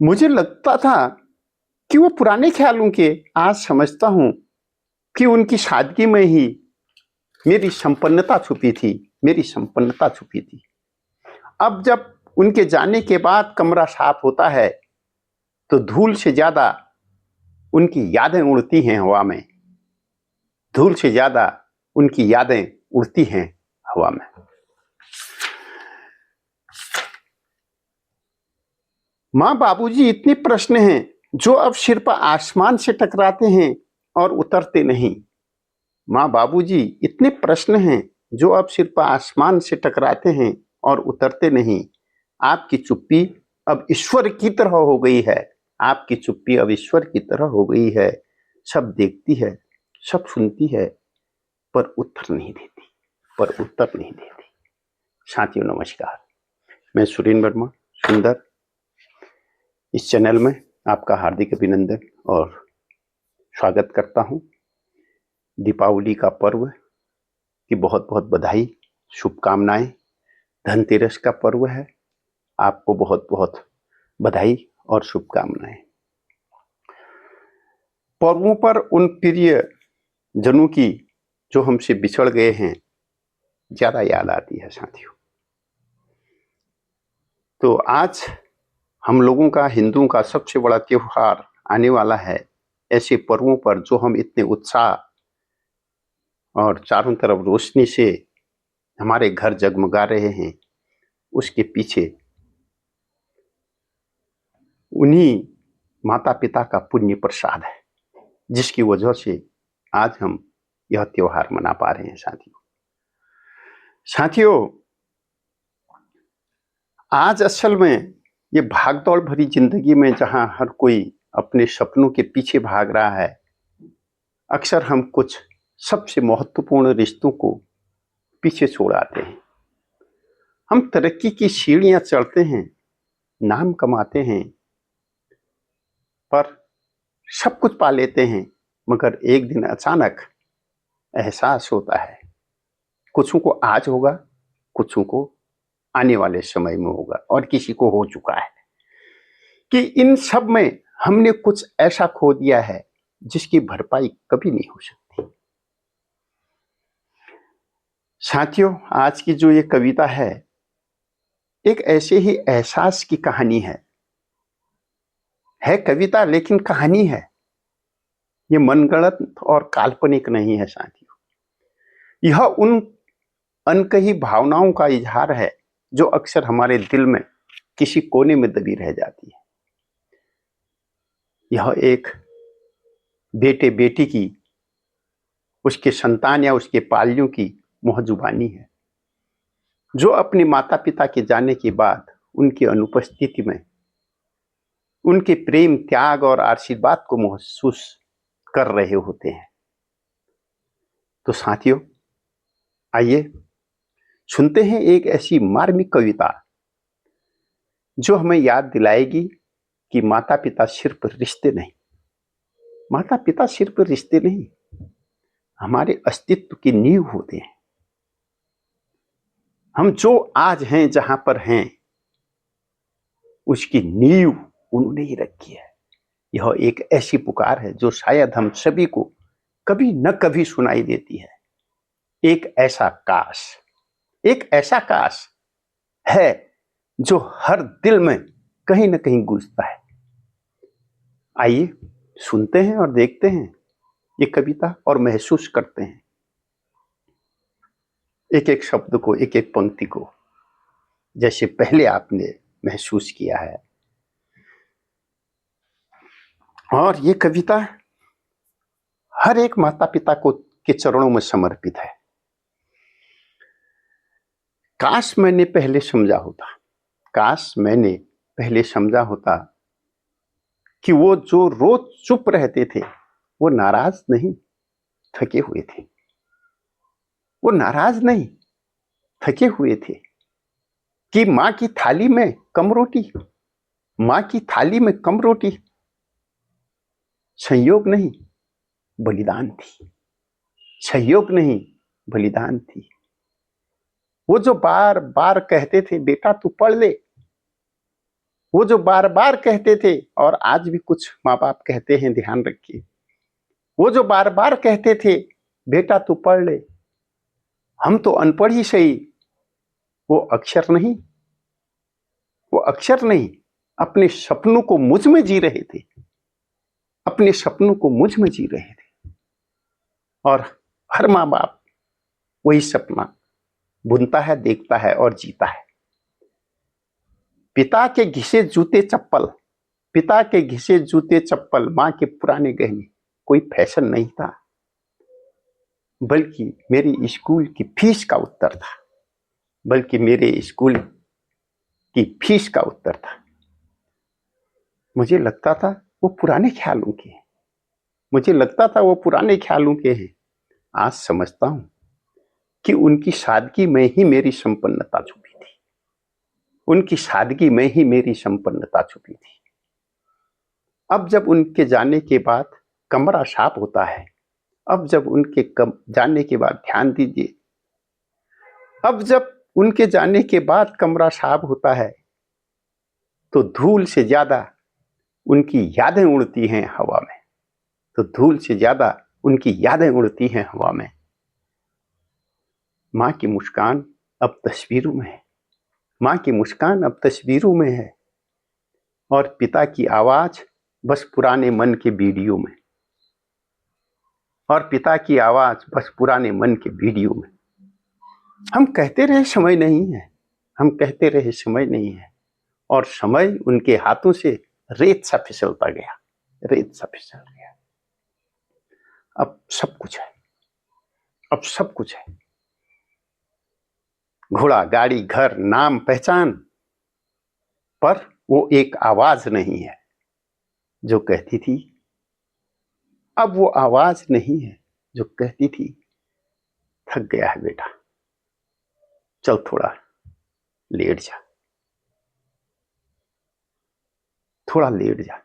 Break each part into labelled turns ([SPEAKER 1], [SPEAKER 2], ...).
[SPEAKER 1] मुझे लगता था कि वो पुराने ख्यालों के, आज समझता हूं कि उनकी सादगी में ही मेरी संपन्नता छुपी थी, मेरी संपन्नता छुपी थी। अब जब उनके जाने के बाद कमरा साफ होता है तो धूल से ज्यादा उनकी यादें उड़ती हैं हवा में, धूल से ज्यादा उनकी यादें उड़ती हैं हवा में। मां बाबूजी इतने प्रश्न हैं जो अब सिर पर आसमान से टकराते हैं और उतरते नहीं। मां बाबूजी इतने प्रश्न हैं जो अब सिर पर आसमान से टकराते हैं और उतरते नहीं। आपकी चुप्पी अब ईश्वर की तरह हो गई है, आपकी चुप्पी अब ईश्वर की तरह हो गई है। सब देखती है, सब सुनती है, पर उत्तर नहीं देती, पर उत्तर नहीं देती। साथियों नमस्कार, मैं सुरेंद्र वर्मा सुंदर इस चैनल में आपका हार्दिक अभिनंदन और स्वागत करता हूं। दीपावली का पर्व की बहुत बहुत बधाई, शुभकामनाएं। धनतेरस का पर्व है, आपको बहुत बहुत बधाई और शुभकामनाएं। पर्वों पर उन प्रिय जनों की जो हमसे बिछड़ गए हैं ज्यादा याद आती है साथियों। तो आज हम लोगों का, हिंदुओं का सबसे बड़ा त्योहार आने वाला है। ऐसे पर्वों पर जो हम इतने उत्साह और चारों तरफ रोशनी से हमारे घर जगमगा रहे हैं, उसके पीछे उन्हीं माता पिता का पुण्य प्रसाद है, जिसकी वजह से आज हम यह त्योहार मना पा रहे हैं साथियों। साथियों, आज असल में ये भागदौड़ भरी जिंदगी में जहां हर कोई अपने सपनों के पीछे भाग रहा है, अक्सर हम कुछ सबसे महत्वपूर्ण रिश्तों को पीछे छोड़ आते हैं। हम तरक्की की सीढ़ियां चढ़ते हैं, नाम कमाते हैं, पर सब कुछ पा लेते हैं, मगर एक दिन अचानक एहसास होता है, कुछों को आज होगा, कुछों को आने वाले समय में होगा, और किसी को हो चुका है कि इन सब में हमने कुछ ऐसा खो दिया है जिसकी भरपाई कभी नहीं हो सकती। साथियों, आज की जो ये कविता है, एक ऐसे ही एहसास की कहानी है कविता लेकिन कहानी है। ये मनगढ़ंत और काल्पनिक नहीं है साथियों। यह उन अनकही भावनाओं का इजहार है जो अक्सर हमारे दिल में किसी कोने में दबी रह जाती है। यह एक बेटे बेटी की, उसके संतान या उसके पालियों की मुहजुबानी है, जो अपने माता पिता के जाने के बाद उनकी अनुपस्थिति में उनके प्रेम, त्याग और आशीर्वाद को महसूस कर रहे होते हैं। तो साथियों, आइए सुनते हैं एक ऐसी मार्मिक कविता जो हमें याद दिलाएगी कि माता पिता सिर्फ रिश्ते नहीं, माता पिता सिर्फ रिश्ते नहीं, हमारे अस्तित्व की नींव होते हैं। हम जो आज हैं, जहां पर हैं, उसकी नींव उन्होंने ही रखी है। यह एक ऐसी पुकार है जो शायद हम सभी को कभी न कभी सुनाई देती है। एक ऐसा काश, एक ऐसा काश है जो हर दिल में कहीं न कहीं गूंजता है। आइए सुनते हैं और देखते हैं ये कविता और महसूस करते हैं एक एक शब्द को, एक एक पंक्ति को, जैसे पहले आपने महसूस किया है। और ये कविता हर एक माता पिता को के चरणों में समर्पित है। काश मैंने पहले समझा होता, काश मैंने पहले समझा होता कि वो जो रोज चुप रहते थे वो नाराज नहीं, थके हुए थे। वो नाराज नहीं, थके हुए थे कि मां की थाली में कम रोटी, मां की थाली में कम रोटी संयोग नहीं, बलिदान थी। संयोग नहीं, बलिदान थी। वो जो बार बार कहते थे, बेटा तू पढ़ ले, वो जो बार बार कहते थे, और आज भी कुछ माँ बाप कहते हैं, ध्यान रखिए, वो जो बार बार कहते थे बेटा तू पढ़ ले, हम तो अनपढ़ ही सही, वो अक्षर नहीं, वो अक्षर नहीं, अपने सपनों को मुझ में जी रहे थे, अपने सपनों को मुझ में जी रहे थे। और हर माँ बाप वही सपना बुनता है, देखता है और जीता है। पिता के घिसे जूते चप्पल, पिता के घिसे जूते चप्पल, मां के पुराने गहने कोई फैशन नहीं था, बल्कि मेरी स्कूल की फीस का उत्तर था, बल्कि मेरे स्कूल की फीस का उत्तर था। मुझे लगता था वो पुराने ख्यालों के हैं, मुझे लगता था वो पुराने ख्यालों के हैं। आज समझता हूं कि उनकी सादगी में ही मेरी संपन्नता छुपी थी, उनकी सादगी में ही मेरी संपन्नता छुपी थी। अब जब उनके जाने के बाद कमरा साफ होता है, अब जब उनके जाने के बाद, ध्यान दीजिए, अब जब उनके जाने के बाद कमरा साफ होता है तो धूल से ज्यादा उनकी यादें उड़ती हैं हवा में, तो धूल से ज्यादा उनकी यादें उड़ती हैं हवा में। मां की मुस्कान अब तस्वीरों में है, मां की मुस्कान अब तस्वीरों में है, और पिता की आवाज बस पुराने मन के वीडियो में, और पिता की आवाज बस पुराने मन के वीडियो में। हम कहते रहे समय नहीं है, हम कहते रहे समय नहीं है, और समय उनके हाथों से रेत सा फिसलता गया, रेत सा फिसल गया। अब सब कुछ है, अब सब कुछ है, घोड़ा, गाड़ी, घर, नाम, पहचान, पर वो एक आवाज नहीं है जो कहती थी, अब वो आवाज नहीं है जो कहती थी थक गया है बेटा, चल थोड़ा लेट जा, थोड़ा लेट जा।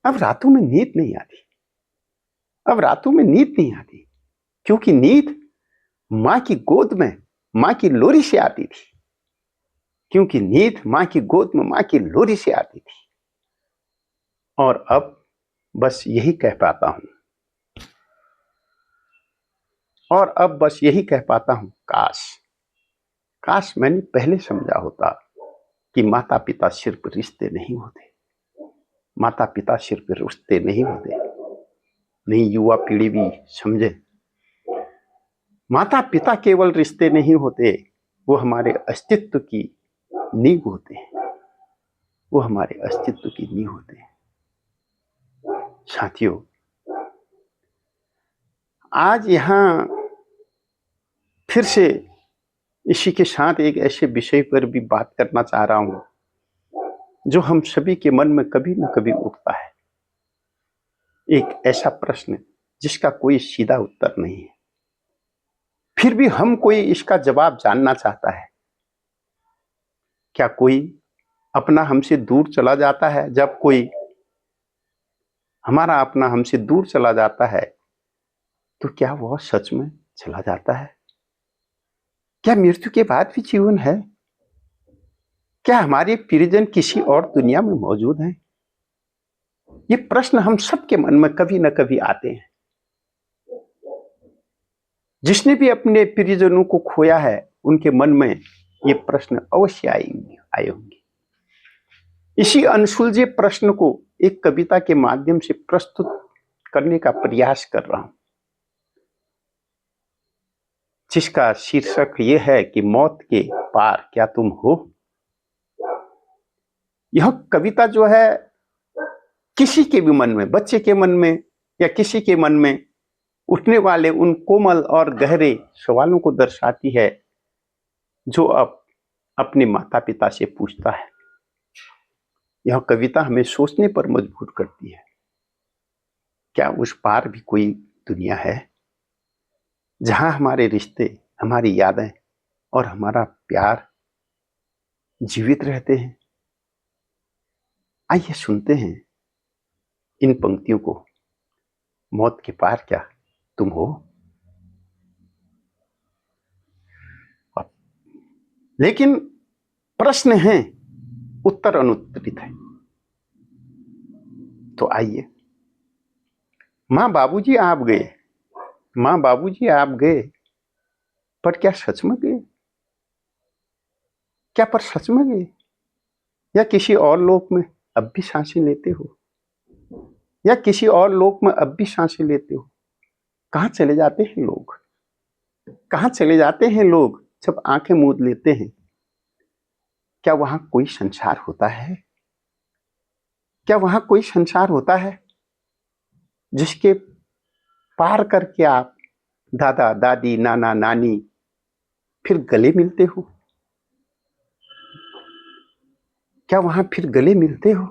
[SPEAKER 1] अब रातों में नींद नहीं आती, अब रातों में नींद नहीं आती, क्योंकि नींद मां की गोद में, मां की लोरी से आती थी, क्योंकि नींद मां की गोद में, मां की लोरी से आती थी। और अब बस यही कह पाता हूं, और अब बस यही कह पाता हूं, काश, काश मैंने पहले समझा होता कि माता पिता सिर्फ रिश्ते नहीं होते, माता पिता सिर्फ रिश्ते नहीं होते। नहीं, युवा पीढ़ी भी समझे, माता पिता केवल रिश्ते नहीं होते, वो हमारे अस्तित्व की नींव होते हैं, वो हमारे अस्तित्व की नींव होते हैं। साथियों, आज यहां फिर से इसी के साथ एक ऐसे विषय पर भी बात करना चाह रहा हूं जो हम सभी के मन में कभी न कभी उठता है। एक ऐसा प्रश्न जिसका कोई सीधा उत्तर नहीं है, फिर भी हम कोई इसका जवाब जानना चाहता है। क्या कोई अपना हमसे दूर चला जाता है? जब कोई हमारा अपना हमसे दूर चला जाता है तो क्या वह सच में चला जाता है? क्या मृत्यु के बाद भी जीवन है? क्या हमारे प्रियजन किसी और दुनिया में मौजूद हैं? ये प्रश्न हम सबके मन में कभी न कभी आते हैं। जिसने भी अपने प्रियजनों को खोया है उनके मन में ये प्रश्न अवश्य आए होंगे। इसी अनसुलझे प्रश्न को एक कविता के माध्यम से प्रस्तुत करने का प्रयास कर रहा हूं, जिसका शीर्षक यह है कि मौत के पार क्या तुम हो। यह कविता जो है किसी के भी मन में, बच्चे के मन में या किसी के मन में उठने वाले उन कोमल और गहरे सवालों को दर्शाती है जो अब अपने माता पिता से पूछता है। यह कविता हमें सोचने पर मजबूर करती है, क्या उस पार भी कोई दुनिया है जहां हमारे रिश्ते, हमारी यादें और हमारा प्यार जीवित रहते हैं। आइए सुनते हैं इन पंक्तियों को, मौत के पार क्या तुम हो। लेकिन प्रश्न है उत्तर अनुत्तरित है। तो आइए, माँ बाबूजी आप गए, माँ बाबूजी आप गए, पर क्या सच में गए? क्या पर सच में गए, या किसी और लोक में अब भी सांसें लेते हो, या किसी और लोक में अब भी सांसें लेते हो? कहाँ चले जाते हैं लोग, कहाँ चले जाते हैं लोग जब आंखें मूंद लेते हैं? क्या वहां कोई संसार होता है? क्या वहां कोई संसार होता है जिसके पार करके आप दादा दादी नाना नानी फिर गले मिलते हो? क्या वहां फिर गले मिलते हो?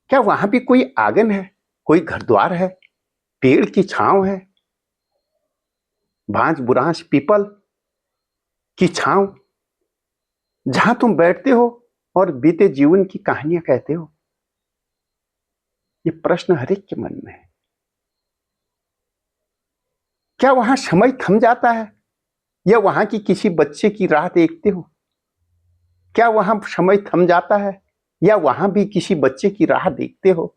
[SPEAKER 1] क्या वहां भी कोई आंगन है, कोई घर द्वार है, पेड़ की छांव है, बांज बुरांश पीपल की छांव, जहां तुम बैठते हो और बीते जीवन की कहानियां कहते हो? ये प्रश्न हर एक के मन में है। क्या वहां समय थम जाता है, या वहां की किसी बच्चे की राह देखते हो? क्या वहां समय थम जाता है, या वहां भी किसी बच्चे की राह देखते हो?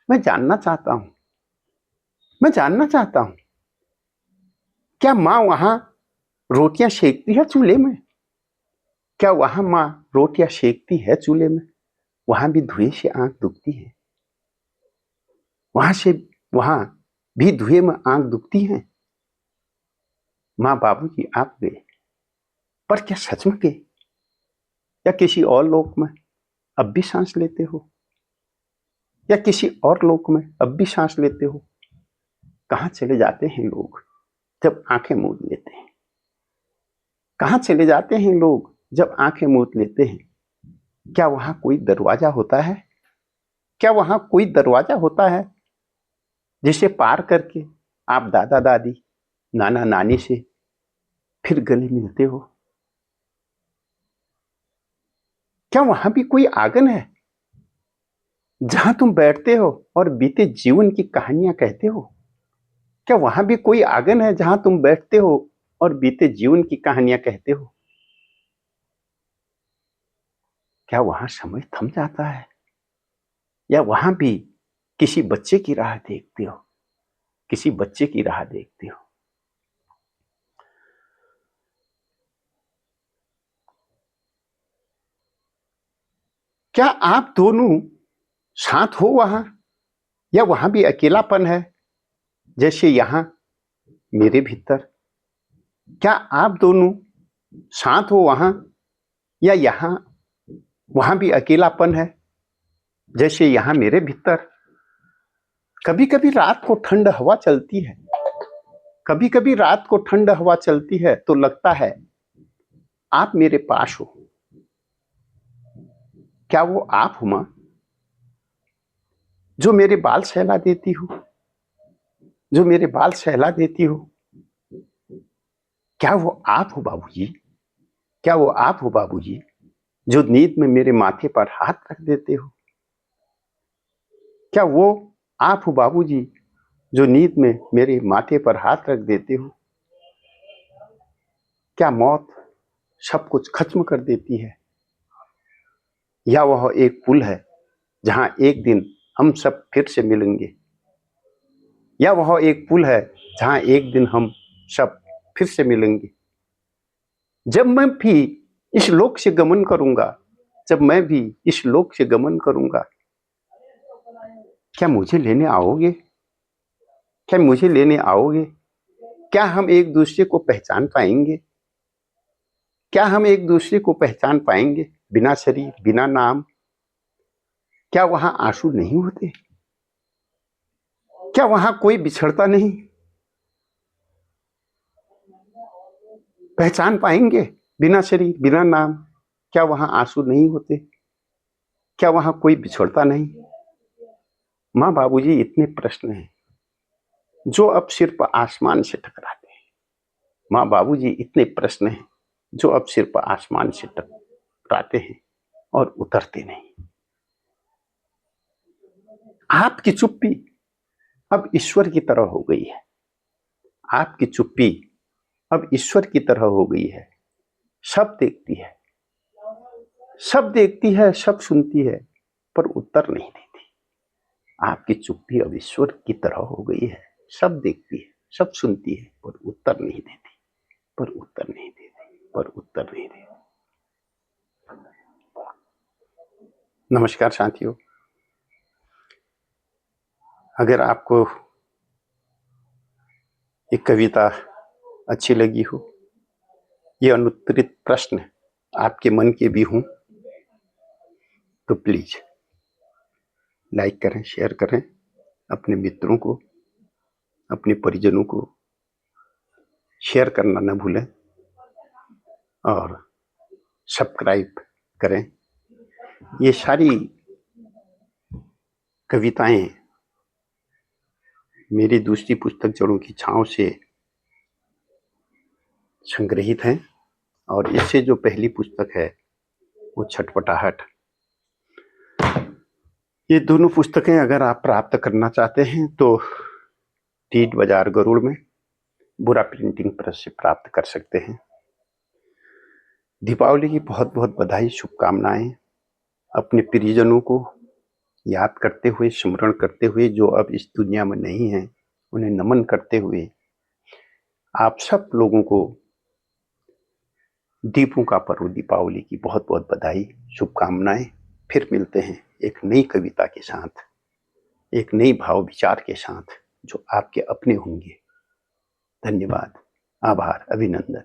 [SPEAKER 1] मैं जानना चाहता हूं, मैं जानना चाहता हूं, क्या मां वहां रोटियां सेकती है चूल्हे में? क्या वहां मां रोटियां सेकती है चूल्हे में? वहां भी धुएं से आंख दुखती है, वहां भी धुएं में आंख दुखती है। मां बाबूजी आप गए, पर क्या सच में गए, या किसी और लोक में अब भी सांस लेते हो, या किसी और लोक में अब भी सांस लेते हो? कहां चले जाते हैं लोग जब आंखें मूंद लेते हैं? कहां चले जाते हैं लोग जब आंखें मूंद लेते हैं? क्या वहां कोई दरवाजा होता है? क्या वहां कोई दरवाजा होता है जिसे पार करके आप दादा दादी नाना नानी से फिर गले मिलते हो? क्या वहां भी कोई आंगन है जहां तुम बैठते हो और बीते जीवन की कहानियां कहते हो? क्या वहां भी कोई आंगन है जहां तुम बैठते हो और बीते जीवन की कहानियां कहते हो? क्या वहां समय थम जाता है, या वहां भी किसी बच्चे की राह देखते हो, किसी बच्चे की राह देखते हो? क्या आप दोनों साथ हो वहां, या वहां भी अकेलापन है जैसे यहां मेरे भीतर? क्या आप दोनों साथ हो वहां, या यहां वहां भी अकेलापन है जैसे यहां मेरे भीतर? कभी कभी रात को ठंड हवा चलती है, कभी कभी रात को ठंड हवा चलती है तो लगता है आप मेरे पास हो। क्या वो आप हो मां, जो मेरे बाल सहला देती हो, जो मेरे बाल सहला देती हो? क्या वो आप हो बाबूजी? क्या वो आप हो बाबूजी, जो नींद में मेरे माथे पर हाथ रख देते हो? क्या वो आप हो बाबूजी, जो नींद में मेरे माथे पर हाथ रख देते हो? क्या मौत सब कुछ खत्म कर देती है, या वह एक पुल है जहां एक दिन हम सब फिर से मिलेंगे? या वह एक पुल है जहां एक दिन हम सब फिर से मिलेंगे? जब मैं भी इस लोक से गमन करूंगा, जब मैं भी इस लोक से गमन करूंगा, क्या मुझे लेने आओगे? क्या मुझे लेने आओगे? क्या हम एक दूसरे को पहचान पाएंगे? क्या हम एक दूसरे को पहचान पाएंगे बिना शरीर बिना नाम? क्या वहां आंसू नहीं होते? क्या वहां कोई बिछड़ता नहीं? पहचान पाएंगे बिना शरीर बिना नाम? क्या वहां आंसू नहीं होते? क्या वहां कोई बिछड़ता नहीं? माँ बाबूजी इतने प्रश्न हैं जो अब सिर्फ आसमान से टकराते हैं। माँ बाबूजी इतने प्रश्न हैं जो अब सिर्फ आसमान से टकराते हैं और उतरते नहीं। आपकी चुप्पी अब ईश्वर की तरह हो गई है, आपकी चुप्पी अब ईश्वर की तरह हो गई है। सब देखती है, सब देखती है, सब सुनती है, पर उत्तर नहीं देती। आपकी चुप भी अब ईश्वर की तरह हो गई है। सब देखती है, सब सुनती है, पर उत्तर नहीं देती, पर उत्तर नहीं देती, पर उत्तर नहीं देती। नमस्कार साथियों, अगर आपको ये कविता अच्छी लगी हो, ये अनुत्तरित प्रश्न आपके मन के भी हों, तो प्लीज लाइक करें, शेयर करें, अपने मित्रों को, अपने परिजनों को शेयर करना न भूलें और सब्सक्राइब करें। ये सारी कविताएं मेरी दूसरी पुस्तक जड़ों की छांव से संग्रहित हैं और इससे जो पहली पुस्तक है वो छटपटाहट। ये दोनों पुस्तकें अगर आप प्राप्त करना चाहते हैं तो टीट बाजार गरुड़ में बुरा प्रिंटिंग प्रेस से प्राप्त कर सकते हैं। दीपावली की बहुत बहुत बधाई, शुभकामनाएं। अपने प्रियजनों को याद करते हुए, स्मरण करते हुए, जो अब इस दुनिया में नहीं है, उन्हें नमन करते हुए आप सब लोगों को दीपों का पर्व दीपावली की बहुत बहुत बधाई, शुभकामनाएं। फिर मिलते हैं एक नई कविता के साथ, एक नई भाव विचार के साथ जो आपके अपने होंगे। धन्यवाद, आभार, अभिनंदन।